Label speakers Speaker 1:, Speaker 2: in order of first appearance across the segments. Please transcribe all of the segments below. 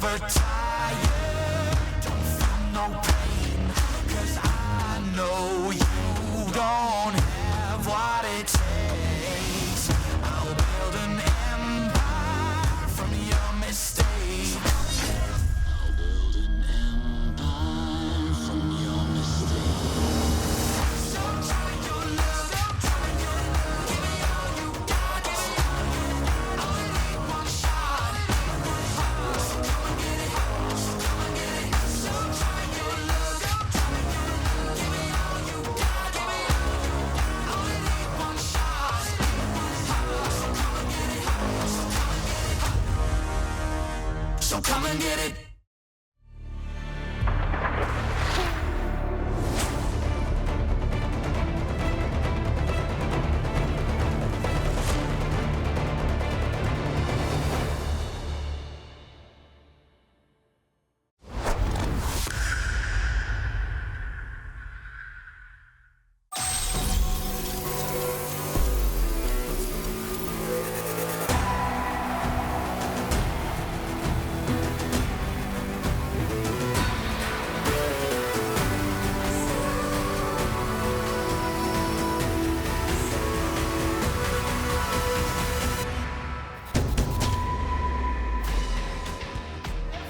Speaker 1: never tired, don't feel no pain, 'cause I know you don't have what it takes. I'll build an empire from your mistakes. I'll build an empire from your mistakes. So try your luck, give me all you got. Only need one shot. So come and get it, come and get it. So try your luck, give me all you got. Only need one shot. So come and get it, so come and get it.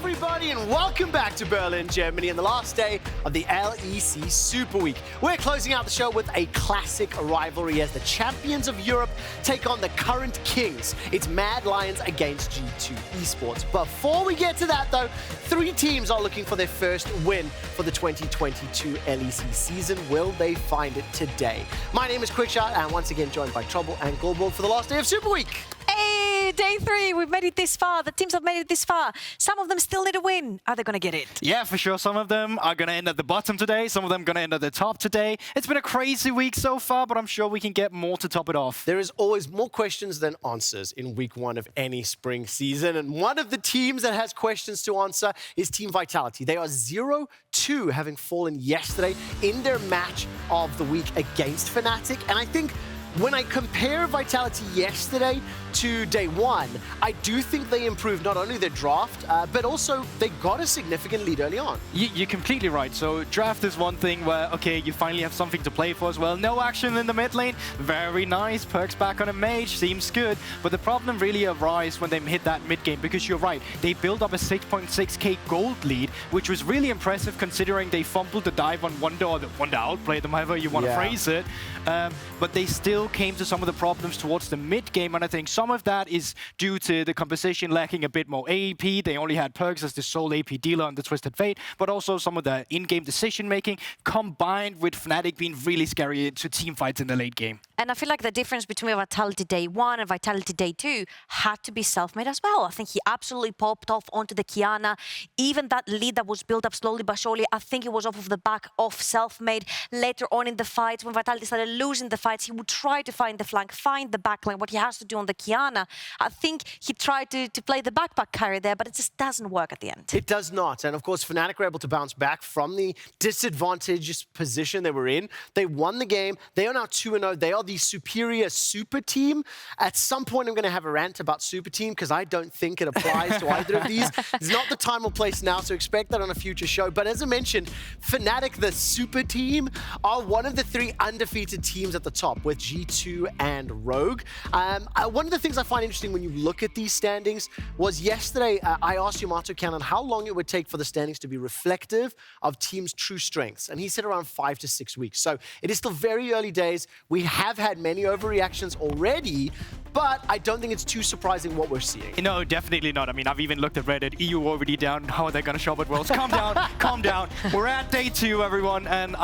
Speaker 2: Everybody, and welcome back to Berlin, Germany, and the last day of the LEC Super Week. We're closing out the show with a classic rivalry as the champions of Europe take on the current kings. It's Mad Lions against G2 Esports. Before we get to that, though, 3 teams are looking for their first win for the 2022 LEC season. Will they find it today? My name is Quickshot, and once again joined by Trouble and Goldwolf for the last day of Super Week.
Speaker 3: Hey, day 3, we've made it this far. The teams have made it this far. Some of them still need a win. Are they going to get it?
Speaker 4: Yeah, for sure. Some of them are going to end at the bottom today. Some of them going to end at the top today. It's been a crazy week so far, but I'm sure we can get more to top it off.
Speaker 2: There is always more questions than answers in week 1 of any spring season. And one of the teams that has questions to answer is Team Vitality. They are 0-2, having fallen yesterday in their match of the week against Fnatic. And I think when I compare Vitality yesterday to day 1, I do think they improved not only their draft, but also they got a significant lead early on.
Speaker 4: You're completely right. So draft is one thing where, okay, you finally have something to play for as well. No action in the mid lane. Very nice. Perks back on a mage. Seems good. But the problem really arises when they hit that mid game, because you're right. They built up a 6.6k gold lead, which was really impressive considering they fumbled the dive on Wonder, or the Wonder outplayed them, however you want to phrase it. But they still came to some of the problems towards the mid game, and I think some of that is due to the composition lacking a bit more AAP. They only had Perks as the sole AP dealer on the Twisted Fate, but also some of the in-game decision-making combined with Fnatic being really scary into team fights in the late game.
Speaker 3: And I feel like the difference between Vitality day 1 and Vitality day 2 had to be self-made as well. I think he absolutely popped off onto the Kiana. Even that lead that was built up slowly but surely, I think it was off of the back of self-made. Later on in the fights, when Vitality started losing the fights, he would try to find the flank, find the backline, what he has to do on the Kiana. I think he tried to play the backpack carry there, but it just doesn't work at the end.
Speaker 2: It does not. And of course, Fnatic were able to bounce back from the disadvantageous position they were in. They won the game. They are now 2-0. They are the superior super team. At some point, I'm going to have a rant about super team because I don't think it applies to either of these. It's not the time or place now, so expect that on a future show. But as I mentioned, Fnatic, the super team, are one of the 3 undefeated teams at the top with G2 and Rogue. One of the things I find interesting when you look at these standings was yesterday I asked Yamato Cannon how long it would take for the standings to be reflective of teams' true strengths. And he said around 5 to 6 weeks. So it is still very early days. We have had many overreactions already, but I don't think it's too surprising what we're seeing.
Speaker 4: No, definitely not. I mean, I've even looked at Reddit. EU already down. How are they going to show up at Worlds? Calm down, calm down. We're at day 2, everyone, and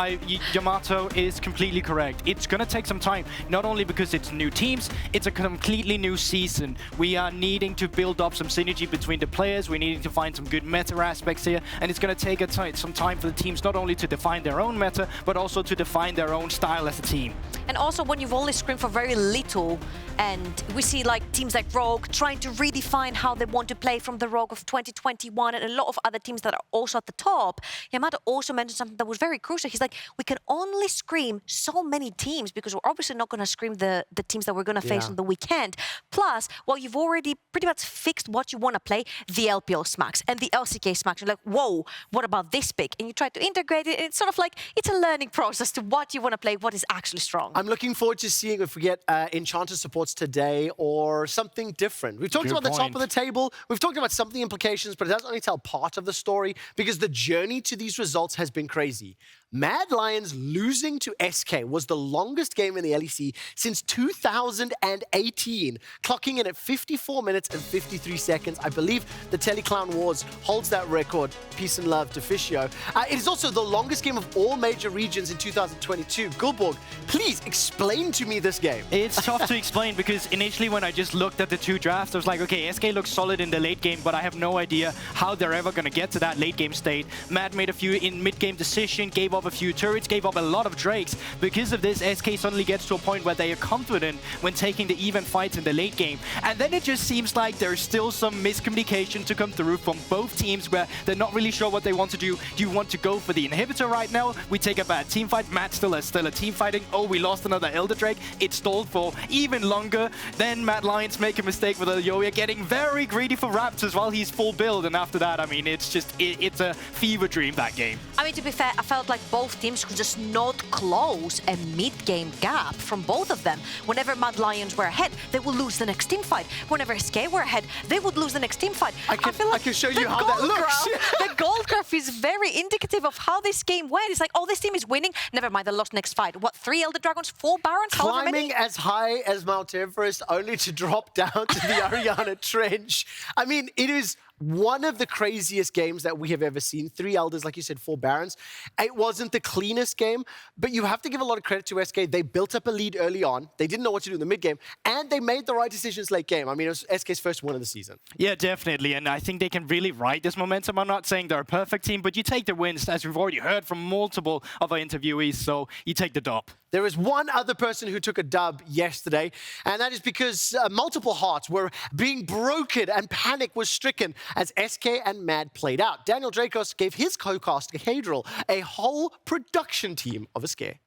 Speaker 4: Yamato is completely correct. It's going to take some time, not only because it's new teams, it's a completely new season. We are needing to build up some synergy between the players. We're needing to find some good meta aspects here, and it's going to take some time for the teams not only to define their own meta, but also to define their own style as a team.
Speaker 3: And also, when you've only scrimmed for very little, and we see like teams like Rogue trying to redefine how they want to play from the Rogue of 2021, and a lot of other teams that are also at the top, Yamato also mentioned something that was very crucial. He's like, we can only scream so many teams because we're obviously not going going to scream the teams that we're going to face on the weekend. Plus, well, you've already pretty much fixed what you want to play, the LPL smacks and the LCK smacks. You're like, whoa, what about this pick? And you try to integrate it, and it's sort of like, it's a learning process to what you want to play, what is actually strong.
Speaker 2: I'm looking forward to seeing if we get Enchanter supports today or something different. We've talked about the top of the table. We've talked about some of the implications, but it doesn't only tell part of the story because the journey to these results has been crazy. Mad Lions losing to SK was the longest game in the LEC since 2018, clocking in at 54 minutes and 53 seconds. I believe the Teleclown Wars holds that record. Peace and love to Fishio. It is also the longest game of all major regions in 2022. Gulborg, please explain to me this game.
Speaker 4: It's tough to explain because initially when I just looked at the two drafts, I was like, okay, SK looks solid in the late game, but I have no idea how they're ever going to get to that late game state. Mad made a few in mid-game decision, gave up a few turrets, gave up a lot of Drakes. Because of this, SK suddenly gets to a point where they are confident when taking the even fights in the late game. And then it just seems like there's still some miscommunication to come through from both teams where they're not really sure what they want to do. Do you want to go for the inhibitor right now? We take a bad team fight. Matt still a team fighting. Oh, we lost another Elder Drake. It stalled for even longer. Then Mad Lions make a mistake with a Yoya, getting very greedy for Raptors while he's full build. And after that, I mean, it's just, it's a fever dream, that game.
Speaker 3: I mean, to be fair, I felt like both teams could just not close a mid-game gap from both of them. Whenever Mad Lions were ahead, they would lose the next team fight. Whenever SK were ahead, they would lose the next team fight.
Speaker 2: I can show you how that looks.
Speaker 3: The gold graph is very indicative of how this game went. It's like, oh, this team is winning. Never mind, they lost next fight. What, 3 Elder Dragons, 4 Barons?
Speaker 2: Climbing as high as Mount Everest only to drop down to the Ariana Trench. I mean, it is one of the craziest games that we have ever seen. 3 Elders, like you said, 4 Barons. It wasn't the cleanest game, but you have to give a lot of credit to SK. They built up a lead early on. They didn't know what to do in the mid game, and they made the right decisions late game. I mean, it was SK's first win of the season.
Speaker 4: Yeah, definitely, and I think they can really ride this momentum. I'm not saying they're a perfect team, but you take the wins, as we've already heard from multiple of our interviewees, so you take the dub.
Speaker 2: There is one other person who took a dub yesterday, and that is because multiple hearts were being broken and panic was stricken as SK and Mad played out. Daniel Dracos gave his co-cast Cathedral a whole production team of a scare.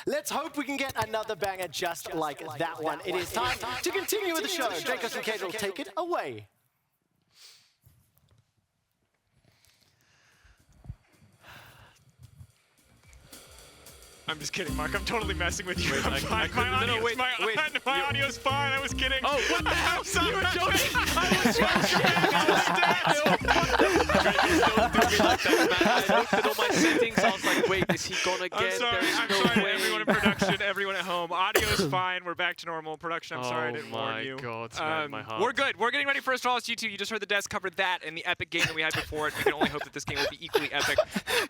Speaker 2: Let's hope we can get another banger just like that one. It is time to continue with the show. Dracos and Cathedral, take it away.
Speaker 5: I'm just kidding, Mark. I'm totally messing with you.
Speaker 6: Wait,
Speaker 5: I'm fine. My audio's fine. I was kidding.
Speaker 6: Oh, what the hell? You were joking.
Speaker 5: I was
Speaker 6: Don't do me like that, man. I looked at all my settings. I was like, wait, is he gone again?
Speaker 5: I'm sorry.
Speaker 6: There's
Speaker 5: I'm
Speaker 6: no
Speaker 5: sorry to
Speaker 6: way.
Speaker 5: everyone in production, everyone at home. Audio's fine. We're back to normal. Production, I'm sorry I didn't warn you.
Speaker 6: Oh my God, man, my heart.
Speaker 5: We're good. We're getting ready for Astralis G2. You just heard the desk cover that and the epic game that we had before it. We can only hope that this game will be equally epic.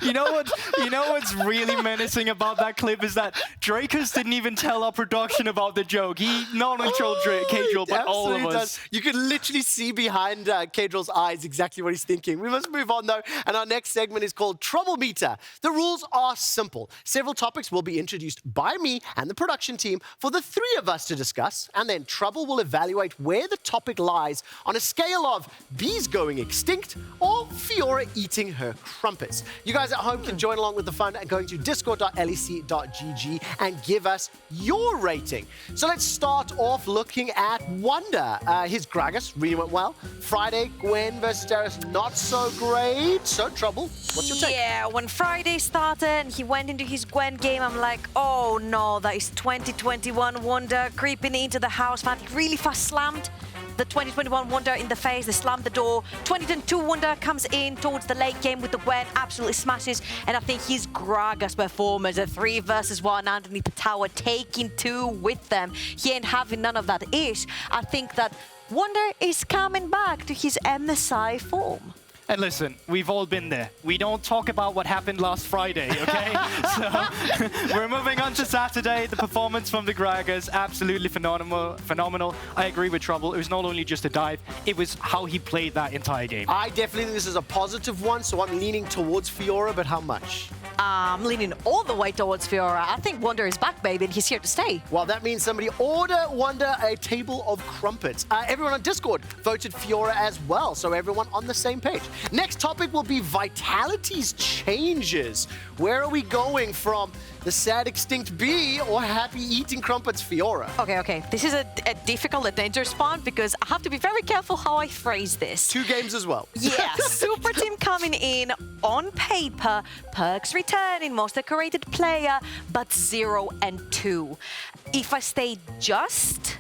Speaker 4: You know what's really menacing about that clip is that Dracos didn't even tell our production about the joke. He not only trolled Cathedral, but all of us.
Speaker 2: You can literally see behind Cathedral's eyes exactly what he's thinking. We must move on though, and our next segment is called Trouble Meter. The rules are simple. Several topics will be introduced by me and the production team for the 3 of us to discuss, and then Trouble will evaluate where the topic lies on a scale of bees going extinct or Fiora eating her crumpets. You guys at home can join along with the fun and going to discord.lec.gg and give us your rating. So let's start off looking at Wonder. His Gragas really went well. Friday, Gwen versus Darius, not so great. So Trouble, what's your take?
Speaker 3: Yeah, when Friday started and he went into his Gwen game, I'm like, oh no, that is 2021 Wonder creeping into the house. Man, he really fast slammed the 2021 Wonder in the face. They slammed the door. 2022 Wonder comes in towards the late game with the Gwen, absolutely smashes. And I think his Gragas performance, a 3 versus 1 underneath the tower, taking 2 with them. He ain't having none of that ish. I think that Wonder is coming back to his MSI form.
Speaker 4: And listen, we've all been there. We don't talk about what happened last Friday, okay? So we're moving on to Saturday. The performance from the Gragas, absolutely phenomenal. I agree with Trouble. It was not only just a dive, it was how he played that entire game.
Speaker 2: I definitely think this is a positive one, so I'm leaning towards Fiora, but how much?
Speaker 3: I'm leaning all the way towards Fiora. I think Wonder is back, baby, and he's here to stay.
Speaker 2: Well, that means somebody order Wonder a table of crumpets. Everyone on Discord voted Fiora as well, so everyone on the same page. Next topic will be Vitality's changes. Where are we going from the sad extinct bee or happy eating crumpets Fiora?
Speaker 3: Okay. This is a difficult and dangerous one because I have to be very careful how I phrase this.
Speaker 2: 2 games as well.
Speaker 3: Yeah, super team coming in on paper, perks returning, most decorated player, but 0 and 2. If I stay just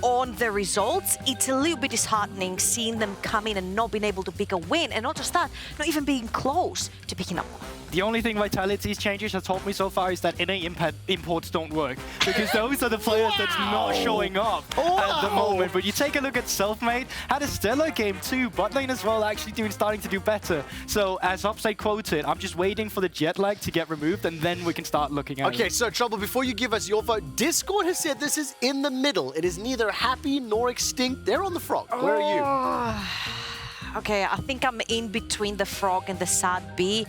Speaker 3: on the results, it's a little bit disheartening seeing them come in and not being able to pick a win, and not just that, not even being close to picking up one.
Speaker 4: The only thing Vitality's changes has taught me so far is that NA imports don't work. Because those are the players that's not showing up at the moment. But you take a look at Selfmade, had a stellar game too. Bot lane as well, actually starting to do better. So as Upside quoted, I'm just waiting for the jet lag to get removed and then we can start looking at it.
Speaker 2: Okay, so Trouble, before you give us your vote, Discord has said this is in the middle. It is neither happy nor extinct. They're on the frog. Where are you?
Speaker 3: Okay, I think I'm in between the frog and the sad bee.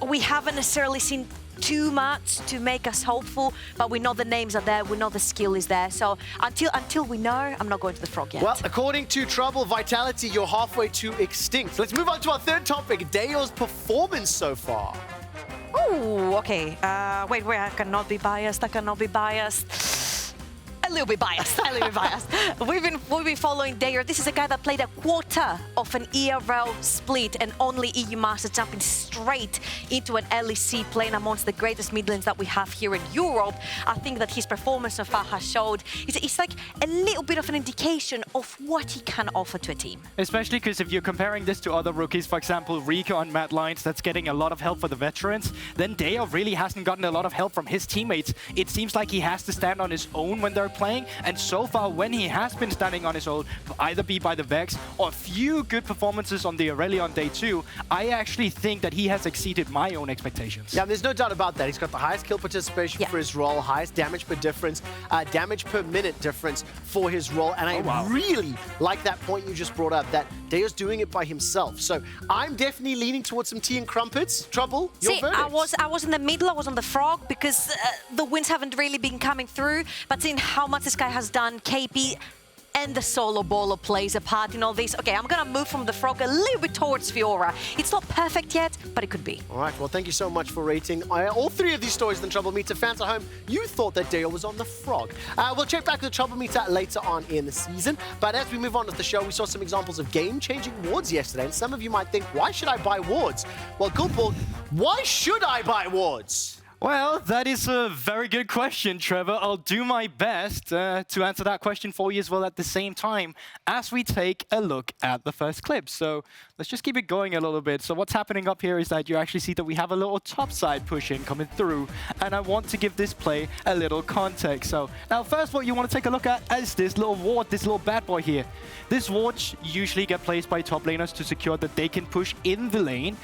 Speaker 3: We haven't necessarily seen too much to make us hopeful, but we know the names are there, we know the skill is there. So until we know, I'm not going to the frog yet.
Speaker 2: Well, according to Trouble, Vitality, you're halfway to extinct. Let's move on to our third topic, Dayo's performance so far.
Speaker 3: Oh, okay. Wait, I cannot be biased. A little bit biased. We've been following Dayo. This is a guy that played a quarter of an ERL split and only EU Master, jumping straight into an LEC, playing amongst the greatest mid lanes that we have here in Europe. I think that his performance so far has showed it's like a little bit of an indication of what he can offer to a team.
Speaker 4: Especially because if you're comparing this to other rookies, for example, Rico on Mad Lions, that's getting a lot of help for the veterans, then Dayo really hasn't gotten a lot of help from his teammates. It seems like he has to stand on his own when they're playing, and so far when he has been standing on his own, either be by the Vex or a few good performances on the Aurelia on day 2, I actually think that he has exceeded my own expectations.
Speaker 2: Yeah, there's no doubt about that. He's got the highest kill participation for his role, highest damage per difference, damage per minute difference for his role, and I really like that point you just brought up, that Dayo's doing it by himself. So I'm definitely leaning towards some tea and crumpets. Trouble, your verdict?
Speaker 3: I was in the middle, I was on the frog because the wins haven't really been coming through, but seeing how much this guy has done, KP and the solo baller plays a part in all this. Okay, I'm gonna move from the frog a little bit towards Fiora. It's not perfect yet, but it could be.
Speaker 2: All right, well, thank you so much for rating all 3 of these stories in Trouble Meter. Fans at home, you thought that Dayo was on the frog. We'll check back with the Trouble Meter later on in the season, but as we move on with the show, we saw some examples of game-changing wards yesterday, and some of you might think, why should I buy wards? Well, Goldborg, why should I buy wards?
Speaker 4: Well, that is a very good question, Trevor. I'll do my best to answer that question for you as well at the same time as we take a look at the first clip. So let's just keep it going a little bit. So what's happening up here is that you actually see that we have a little topside push in coming through, and I want to give this play a little context. So now first what you want to take a look at is this little ward, this little bad boy here. This wards usually get placed by top laners to secure that they can push in the lane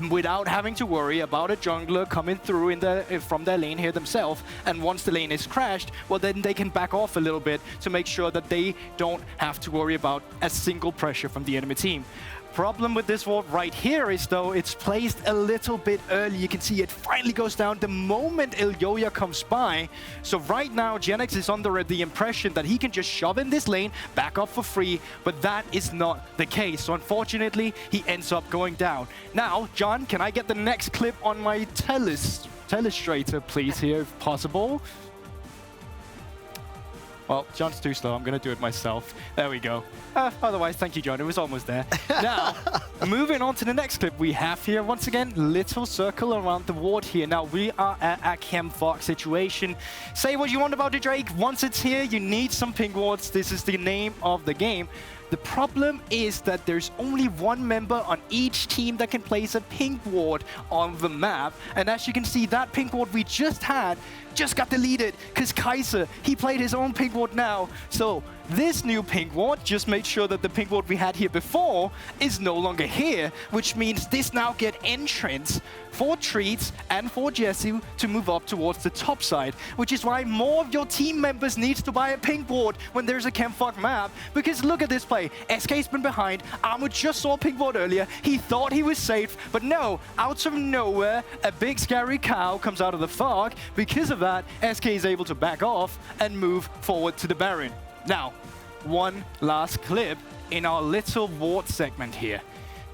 Speaker 4: without having to worry about a jungler coming through from their lane here themselves. And once the lane is crashed, well, then they can back off a little bit to make sure that they don't have to worry about a single pressure from the enemy team. Problem with this ward right here is, though, it's placed a little bit early. You can see it finally goes down the moment Ilyoya comes by. So right now, Genex is under the impression that he can just shove in this lane, back up for free, but that is not the case. So unfortunately, he ends up going down. Now, John, can I get the next clip on my telestrator, please, here, if possible? Well, John's too slow. I'm going to do it myself. There we go. Otherwise, thank you, John. It was almost there. Now, moving on to the next clip we have here. Once again, little circle around the ward here. Now, we are at a Chemfox situation. Say what you want about it, Drake. Once it's here, you need some pink wards. This is the name of the game. The problem is that there's only one member on each team that can place a pink ward on the map. And as you can see, that pink ward we just had just got deleted because Kaiser, he played his own pink ward now. So this new pink ward just made sure that the pink ward we had here before is no longer here, which means this now get entrance for Treats and for Jesse to move up towards the top side, which is why more of your team members needs to buy a pink ward when there's a Chemfox map. Because look at this play. SK's been behind. Armor just saw a pink ward earlier. He thought he was safe, but no, out of nowhere, a big scary cow comes out of the fog. Because of that, SK is able to back off and move forward to the Baron. Now, one last clip in our little ward segment here.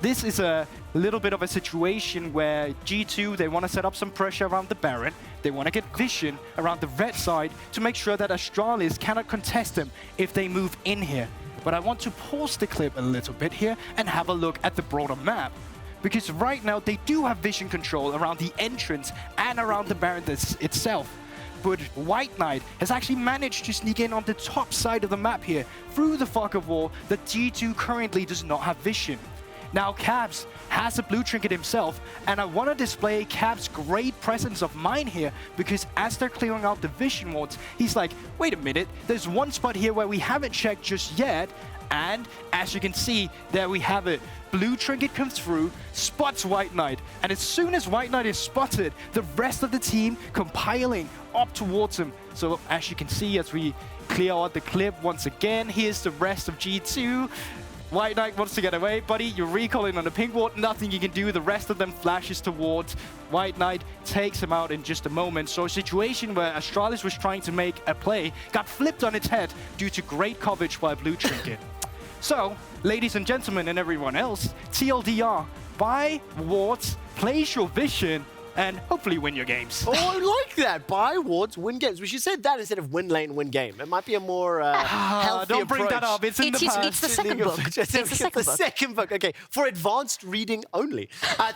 Speaker 4: this is a little bit of a situation where G2, they want to set up some pressure around the Baron. They want to get vision around the red side to make sure that Astralis cannot contest them if they move in here. But I want to pause the clip a little bit here and have a look at the broader map. Because right now they do have vision control around the entrance and around the Baron itself. But White Knight has actually managed to sneak in on the top side of the map here through the fog of war that G2 currently does not have vision. Now Cabs has a blue trinket himself, and I want to display Cabs' great presence of mind here, because as they're clearing out the vision wards, he's like, wait a minute, there's one spot here where we haven't checked just yet, and as you can see, there we have it. Blue trinket comes through, spots White Knight, and as soon as White Knight is spotted, the rest of the team compiling up towards him. So as you can see, as we clear out the clip once again, here's the rest of G2. White Knight wants to get away, buddy. You're recalling on the pink ward, nothing you can do. The rest of them flashes towards White Knight, takes him out in just a moment. So a situation where Astralis was trying to make a play got flipped on its head due to great coverage by Blue Trinket. So, ladies and gentlemen and everyone else, TLDR, buy wards, place your vision, and hopefully win your games.
Speaker 2: Oh, I like that. Buy wards, win games. We should say that instead of win lane, win game. It might be a more healthy
Speaker 4: Don't
Speaker 2: approach.
Speaker 4: bring that up. It's in the past.
Speaker 3: It's the second book. It's the
Speaker 2: second book. Okay, for advanced reading only.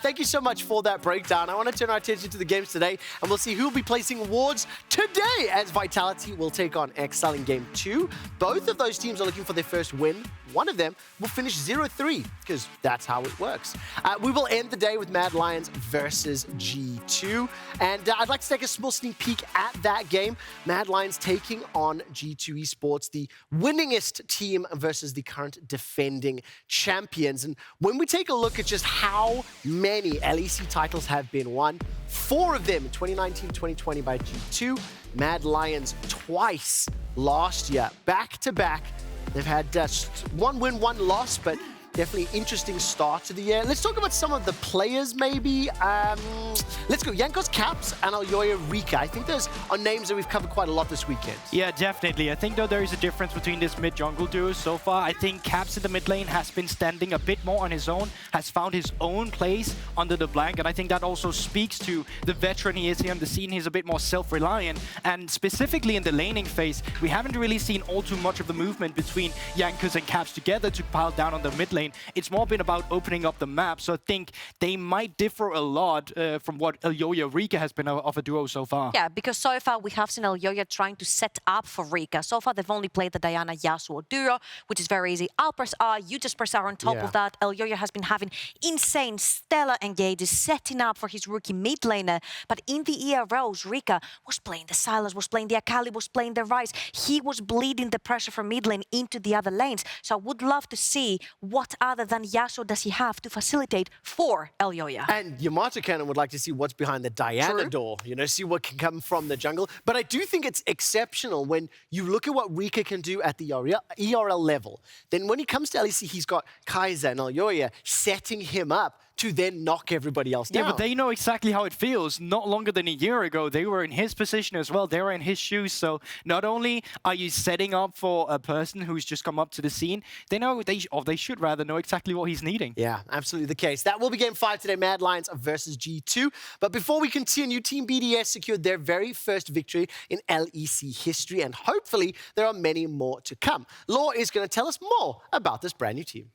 Speaker 2: Thank you so much for that breakdown. I want to turn our attention to the games today, and we'll see who will be placing wards today as Vitality will take on Excel in Game 2. Both of those teams are looking for their first win. One of them will finish 0-3, because that's how it works. We will end the day with Mad Lions versus G2. And I'd like to take a small sneak peek at that game. Mad Lions taking on G2 Esports, the winningest team versus the current defending champions. And when we take a look at just how many LEC titles have been won, 4 of them in 2019-2020 by G2. Mad Lions twice last year, back-to-back. They've had just 1 win, 1 loss, but definitely interesting start to the year. Let's talk about some of the players, maybe. Let's go. Jankos Caps and Aljoya Rika. I think those are names that we've covered quite a lot this weekend.
Speaker 4: Yeah, definitely. I think, though, there is a difference between this mid-jungle duo so far. I think Caps in the mid lane has been standing a bit more on his own, has found his own place under the blank, and I think that also speaks to the veteran he is here on the scene. He's a bit more self-reliant, and specifically in the laning phase, we haven't really seen all too much of the movement between Jankos and Caps together to pile down on the mid lane. It's more been about opening up the map, so I think they might differ a lot from what Aljoya Rika has been of a duo so far.
Speaker 3: Yeah, because so far we have seen Aljoya trying to set up for Rika. So far they've only played the Diana Yasuo duo, which is very easy. I'll press R, you just press R on top of that. Aljoya has been having insane stellar engages, setting up for his rookie mid laner. But in the EROs, Rika was playing the Sylas, was playing the Akali, was playing the Ryze. He was bleeding the pressure from mid lane into the other lanes. So I would love to see what other than Yasuo does he have to facilitate for Aljoya.
Speaker 2: And Yamato Cannon would like to see what's behind the Diana door, you know, see what can come from the jungle. But I do think it's exceptional when you look at what Rika can do at the ERL level. Then when he comes to LEC, he's got Kaiser and Aljoya setting him up to then knock everybody else down.
Speaker 4: Yeah, but they know exactly how it feels. Not longer than a year ago, they were in his position as well. They were in his shoes. So not only are you setting up for a person who's just come up to the scene, they know, they should rather know exactly what he's needing.
Speaker 2: Yeah, absolutely the case. That will be Game 5 today, Mad Lions versus G2. But before we continue, Team BDS secured their very first victory in LEC history, and hopefully there are many more to come. Law is going to tell us more about this brand new team.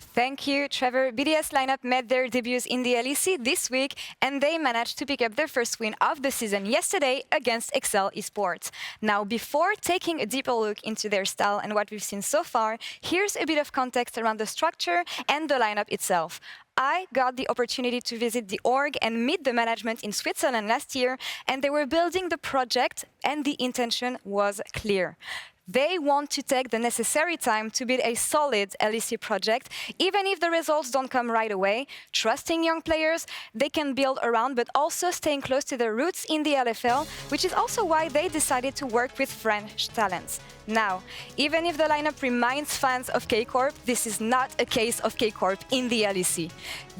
Speaker 7: Thank you, Trevor. BDS lineup made their debuts in the LEC this week, and they managed to pick up their first win of the season yesterday against Excel Esports. Now, before taking a deeper look into their style and what we've seen so far, here's a bit of context around the structure and the lineup itself. I got the opportunity to visit the org and meet the management in Switzerland last year, and they were building the project, and the intention was clear. They want to take the necessary time to build a solid LEC project, even if the results don't come right away, trusting young players they can build around, but also staying close to their roots in the LFL, which is also why they decided to work with French talents. Now, even if the lineup reminds fans of K-Corp, this is not a case of K-Corp in the LEC.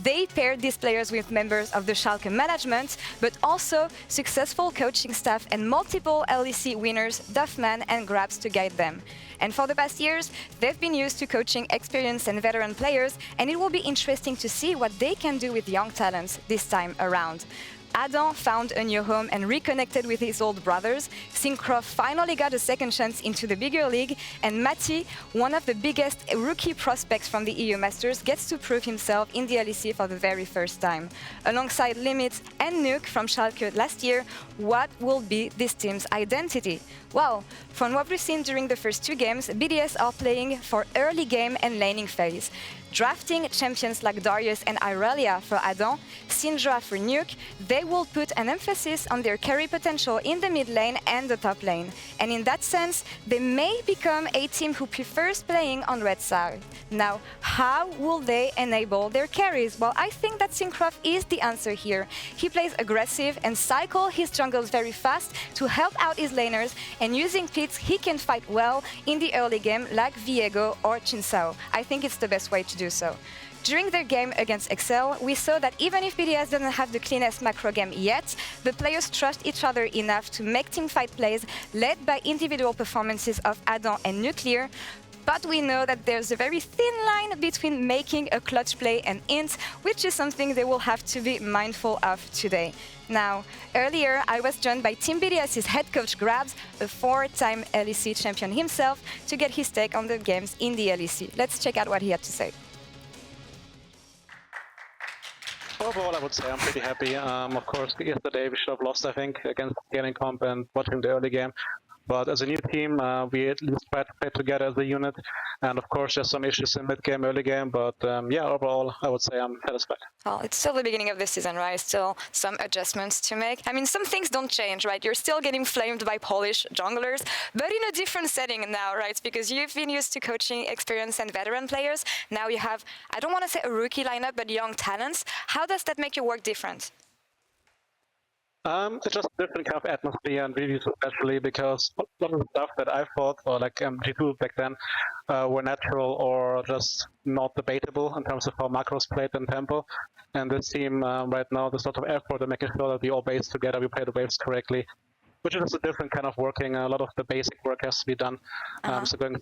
Speaker 7: They paired these players with members of the Schalke management, but also successful coaching staff and multiple LEC winners, Duffman and Grabs, to guide them. And for the past years, they've been used to coaching experienced and veteran players, and it will be interesting to see what they can do with young talents this time around. Adam found a new home and reconnected with his old brothers. Syncroft finally got a second chance into the bigger league, and Matti, one of the biggest rookie prospects from the EU Masters, gets to prove himself in the LEC for the very first time. Alongside Limits and Nuke from Schalke last year, what will be this team's identity? Well, from what we've seen during the first two games, BDS are playing for early game and laning phase. Drafting champions like Darius and Irelia for Adam, Syndra for Nuke, they will put an emphasis on their carry potential in the mid lane and the top lane. And in that sense, they may become a team who prefers playing on red side. Now, how will they enable their carries? Well, I think that Syncroft is the answer here. He plays aggressive and cycle his jungles very fast to help out his laners, and using pits, he can fight well in the early game like Viego or Chinsao. I think it's the best way to do so. During their game against Excel, we saw that even if BDS doesn't have the cleanest macro game yet, the players trust each other enough to make teamfight plays led by individual performances of Adam and Nuclear. But we know that there's a very thin line between making a clutch play and int, which is something they will have to be mindful of today. Now, earlier I was joined by Team BDS's head coach Grabs, a 4-time LEC champion himself, to get his take on the games in the LEC. Let's check out what he had to say.
Speaker 8: Overall, I would say I'm pretty happy. Of course, yesterday we should have lost, I think, against Scaling Comp and watching the early game. But as a new team, we at least tried to play together as a unit. And of course, there's some issues in mid-game, early game. But yeah, overall, I would say I'm satisfied.
Speaker 7: Well, it's still the beginning of the season, right? Still some adjustments to make. I mean, some things don't change, right? You're still getting flamed by Polish junglers, but in a different setting now, right? Because you've been used to coaching experienced and veteran players. Now you have, I don't want to say a rookie lineup, but young talents. How does that make your work different?
Speaker 8: It's just a different kind of atmosphere and reviews, especially because a lot of the stuff that I thought, or like G2 back then, were natural or just not debatable in terms of how macros played in tempo. And this team right now, there's a lot of effort in making sure that we all base together, we play the waves correctly, which is a different kind of working. A lot of the basic work has to be done. So going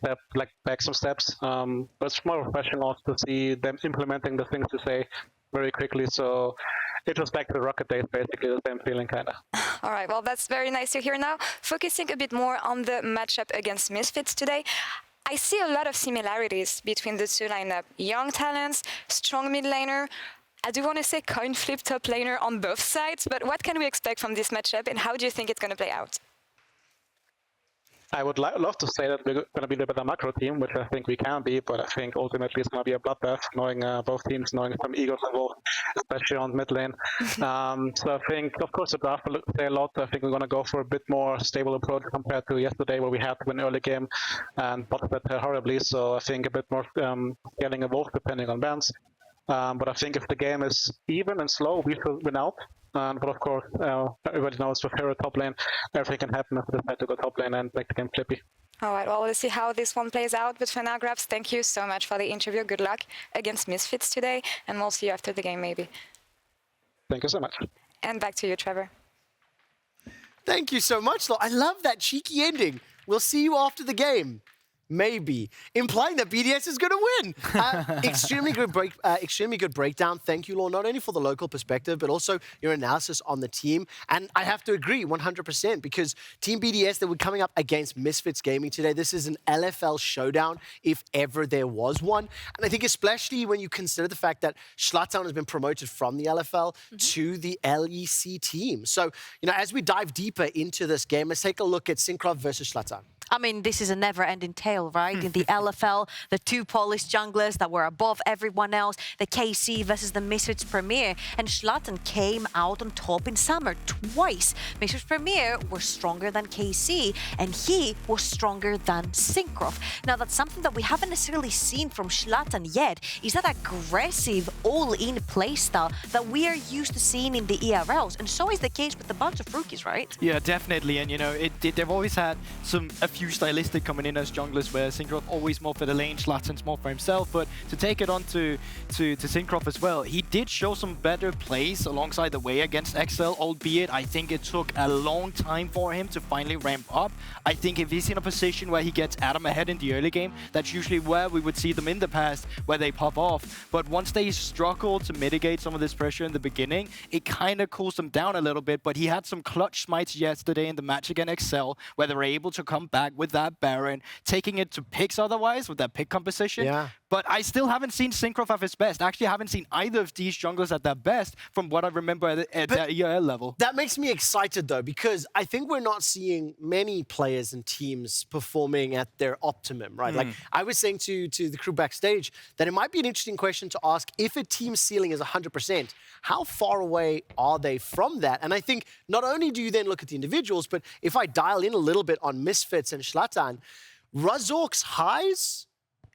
Speaker 8: back some steps. But it's more refreshing also to see them implementing the things to say very quickly. So it was back to the Rocket days, basically the same feeling, kind of.
Speaker 7: All right, well, that's very nice to hear now. Focusing a bit more on the matchup against Misfits today, I see a lot of similarities between the two lineup. Young talents, strong mid laner. I do want to say coin flip top laner on both sides, but what can we expect from this matchup, and how do you think it's going to play out?
Speaker 8: I would love to say that we're going to be the better macro team, which I think we can be, but I think ultimately it's going to be a bloodbath, knowing both teams, knowing some egos involved, especially on mid lane. So I think, of course, the draft will say a lot. I think we're going to go for a bit more stable approach compared to yesterday, where we had to win early game and bottled that horribly. So I think a bit more scaling involved, depending on bans. But I think if the game is even and slow, we should win out. But of course, everybody knows with hero top lane, everything can happen if they decide to go top lane and make the game flippy.
Speaker 7: All right, well, let's see how this one plays out. But for now, Grabs, thank you so much for the interview. Good luck against Misfits today, and we'll see you after the game, maybe.
Speaker 8: Thank you so much.
Speaker 7: And back to you, Trevor.
Speaker 2: Thank you so much, though. I love that cheeky ending. We'll see you after the game. Maybe, implying that BDS is going to win. Extremely good breakdown. Thank you, Law, not only for the local perspective, but also your analysis on the team. And I have to agree 100% because Team BDS, they were coming up against Misfits Gaming today. This is an LFL showdown, if ever there was one. And I think especially when you consider the fact that Schlatan has been promoted from the LFL to the LEC team. So, you know, as we dive deeper into this game, let's take a look at Syncroft versus Schlatan.
Speaker 3: I mean, this is a never-ending tale, right? In the LFL, the two Polish junglers that were above everyone else, the KC versus the Misfits Premier, and Schlatan came out on top in summer twice. Misfits Premier were stronger than KC, and he was stronger than Syncroft. Now, that's something that we haven't necessarily seen from Schlatan yet, is that aggressive, all-in playstyle that we are used to seeing in the ERLs, and so is the case with a bunch of rookies, right?
Speaker 4: Yeah, definitely, and you know, they've always had a few stylistic coming in as junglers, where Syncroft always more for the lane, Zlatan's more for himself. But to take it on to Syncroft as well, he did show some better plays alongside the way against XL, albeit I think it took a long time for him to finally ramp up. I think if he's in a position where he gets Adam ahead in the early game, that's usually where we would see them in the past, where they pop off. But once they struggle to mitigate some of this pressure in the beginning, it kind of cools them down a little bit. But he had some clutch smites yesterday in the match against XL, where they were able to come back with that Baron, taking it to picks otherwise with that pick composition.
Speaker 2: Yeah.
Speaker 4: But I still haven't seen Syncroft at his best. Actually, I haven't seen either of these junglers at their best from what I remember at that ERL level.
Speaker 2: That makes me excited, though, because I think we're not seeing many players and teams performing at their optimum, right? Like, I was saying to the crew backstage that it might be an interesting question to ask, if a team's ceiling is 100%, how far away are they from that? And I think not only do you then look at the individuals, but if I dial in a little bit on Misfits and Zlatan, Razork's highs,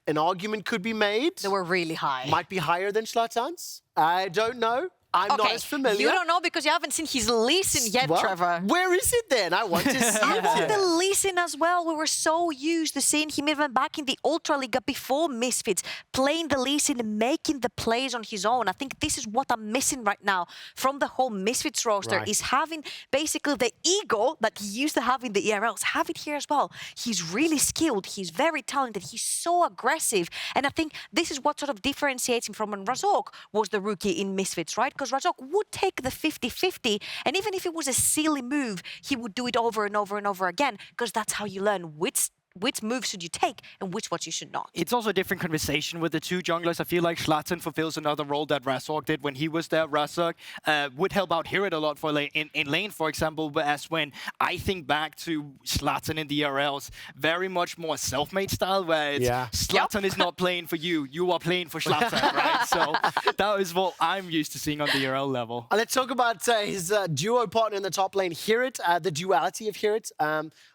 Speaker 2: an argument could be made.
Speaker 3: They were really high.
Speaker 2: Might be higher than Zlatan's. I don't know. I'm not as familiar.
Speaker 3: You don't know because you haven't seen his Lee Sin yet,
Speaker 2: Well,
Speaker 3: Trevor.
Speaker 2: where is it then? I want to see
Speaker 3: I
Speaker 2: it.
Speaker 3: want the Lee Sin as well. We were so used to seeing him even back in the Ultra Liga before Misfits, playing the Lee Sin and making the plays on his own. I think this is what I'm missing right now from the whole Misfits roster,
Speaker 2: Right.
Speaker 3: is having basically the ego that he used to have in the ERLs, have it here as well. He's really skilled. He's very talented. He's so aggressive. And I think this is what sort of differentiates him from when Razork was the rookie in Misfits, right? Because Razork would take the 50-50, and even if it was a silly move, he would do it over and over and over again, because that's how you learn which moves should you take and which ones you should not.
Speaker 4: It's also a different conversation with the two junglers. I feel like Zlatan fulfills another role that Razork did when he was there. Razork would help out Hirit a lot for in lane, for example, whereas when I think back to Zlatan in the ERLs, very much more self-made style, where it's Zlatan is not playing for you, you are playing for Zlatan, right? So that is what I'm used to seeing on the ERL level.
Speaker 2: Let's talk about his duo partner in the top lane, Hirit, the duality of Hirit.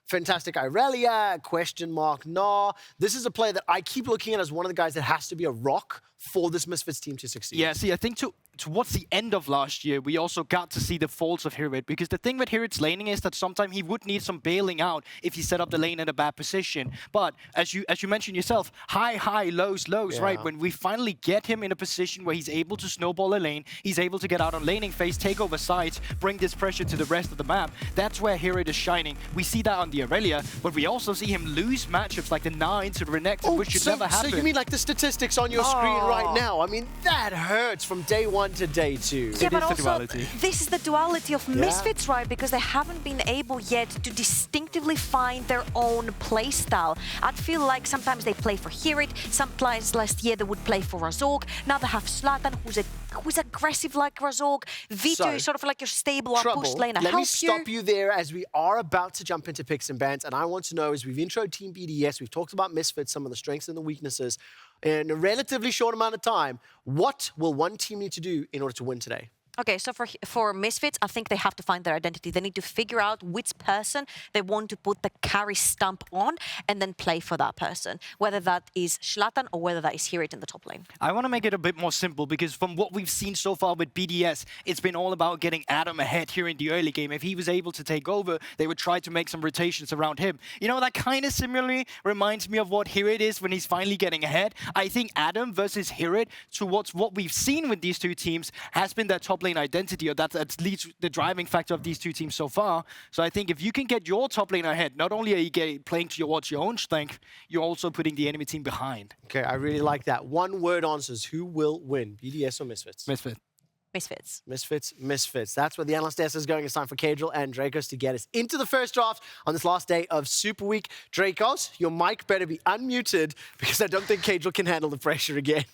Speaker 2: Fantastic Irelia, question mark, nah. This is a player that I keep looking at as one of the guys that has to be a rock for this Misfits team to succeed.
Speaker 4: Yeah, see, I think towards the end of last year, we also got to see the faults of Hirit, because the thing with Hirit's laning is that sometimes he would need some bailing out if he set up the lane in a bad position. But as you mentioned yourself, high, lows, right? When we finally get him in a position where he's able to snowball a lane, he's able to get out on laning phase, take over sides, bring this pressure to the rest of the map, that's where Hirit is shining. We see that on the Irelia, but we also see him lose matchups like the 9 to the Renekton, which should never happen.
Speaker 2: So you mean like the statistics on your screen right now? I mean, that hurts from day 1 to day 2.
Speaker 3: Yeah, but
Speaker 4: is the
Speaker 3: also,
Speaker 4: duality.
Speaker 3: this is the duality of Misfits, right? Because they haven't been able yet to distinctively find their own play style. I feel like sometimes they play for Hirit, sometimes last year they would play for Razork. Now they have Zlatan, who's aggressive like Razork. Vito is sort of like your stable or push lane.
Speaker 2: Let me stop you there, as we are about to jump into picks and bans, and I want to know, as we've introed Team BDS, we've talked about Misfits, some of the strengths and the weaknesses, in a relatively short amount of time, what will one team need to do in order to win today?
Speaker 3: Okay, so for Misfits, I think they have to find their identity. They need to figure out which person they want to put the carry stamp on and then play for that person, whether that is Zlatan or whether that is Hirit in the top lane.
Speaker 4: I want to make it a bit more simple, because from what we've seen so far with BDS, it's been all about getting Adam ahead here in the early game. If he was able to take over, they would try to make some rotations around him. You know, that kind of similarly reminds me of what Hirit is when he's finally getting ahead. I think Adam versus Hirit, towards what we've seen with these two teams, has been their top lane identity, or that's at least the driving factor of these two teams so far. So I think if you can get your top lane ahead, not only are you playing towards your own strength, you're also putting the enemy team behind.
Speaker 2: Okay, I really like that. One word answers. Who will win, BDS or Misfits?
Speaker 4: Misfit.
Speaker 3: Misfits.
Speaker 2: Misfits. That's where the analyst desk is going. It's time for Kadriel and Dracos to get us into the first draft on this last day of Super Week. Dracos, your mic better be unmuted, because I don't think Kadriel can handle the pressure again.